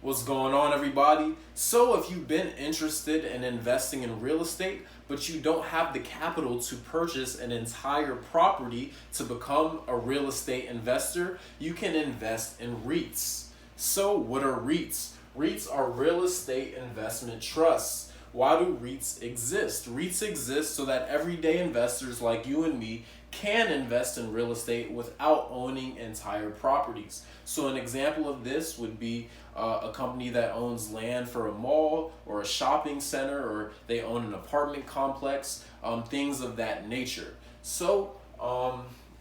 What's going on, everybody? So if you've been interested in investing in real estate, but you don't have the capital to purchase an entire property to become a real estate investor, you can invest in REITs. So what are REITs? REITs are real estate investment trusts. Why do REITs exist? REITs exist so that everyday investors like you and me can invest in real estate without owning entire properties. So an example of this would be a company that owns land for a mall or a shopping center, or they own an apartment complex, things of that nature. So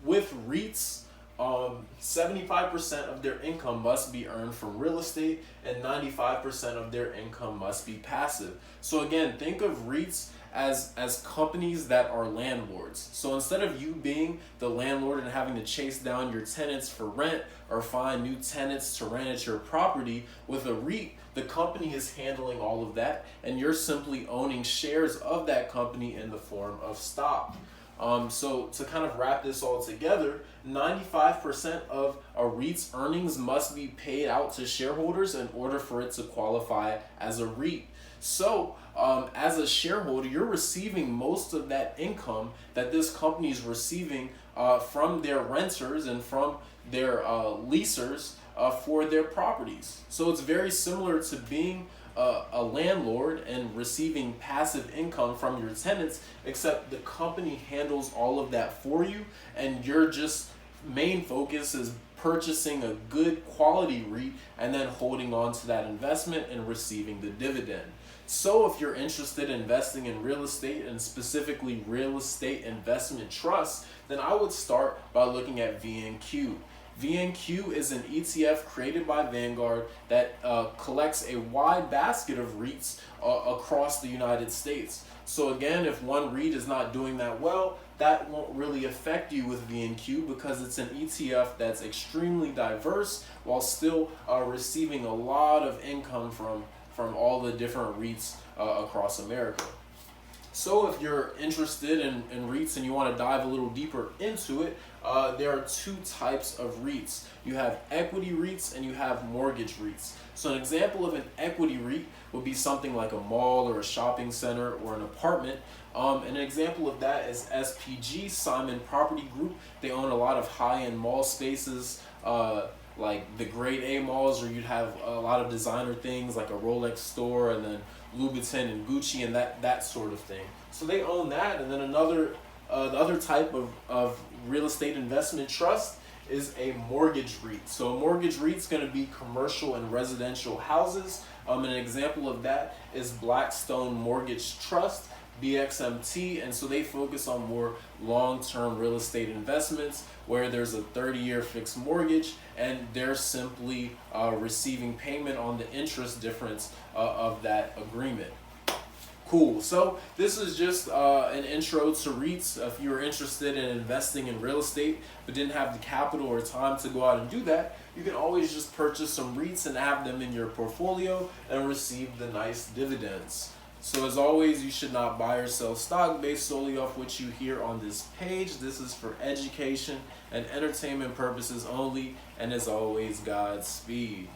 with REITs, 75% of their income must be earned from real estate and 95% of their income must be passive. So again, think of REITs as companies that are landlords. So instead of you being the landlord and having to chase down your tenants for rent or find new tenants to rent at your property, with a REIT, the company is handling all of that and you're simply owning shares of that company in the form of stock. So to kind of wrap this all together, 95% of a REIT's earnings must be paid out to shareholders in order for it to qualify as a REIT. So as a shareholder, you're receiving most of that income that this company is receiving from their renters and from their leasers for their properties. So it's very similar to being a landlord and receiving passive income from your tenants, except the company handles all of that for you and your just main focus is purchasing a good quality REIT and then holding on to that investment and receiving the dividend. So if you're interested in investing in real estate, and specifically real estate investment trusts, then I would start by looking at VNQ. VNQ is an ETF created by Vanguard that collects a wide basket of REITs across the United States. So again, if one REIT is not doing that well, that won't really affect you with VNQ because it's an ETF that's extremely diverse while still receiving a lot of income from all the different REITs across America. So if you're interested in REITs and you want to dive a little deeper into it, there are two types of REITs. You have equity REITs and you have mortgage REITs. So an example of an equity REIT would be something like a mall or a shopping center or an apartment. And an example of that is SPG, Simon Property Group. They own a lot of high-end mall spaces, like the grade A malls, where you'd have a lot of designer things like a Rolex store and then Louboutin and Gucci and that sort of thing. So they own that. And then the other type of real estate investment trust is a mortgage REIT. So a mortgage REIT is going to be commercial and residential houses. And an example of that is Blackstone Mortgage Trust, BXMT, and so they focus on more long-term real estate investments where there's a 30-year fixed mortgage and they're simply receiving payment on the interest difference of that agreement. Cool. So this is just an intro to REITs. If you're interested in investing in real estate but didn't have the capital or time to go out and do that, you can always just purchase some REITs and have them in your portfolio and receive the nice dividends. So as always, you should not buy or sell stock based solely off what you hear on this page. This is for education and entertainment purposes only. And as always, Godspeed.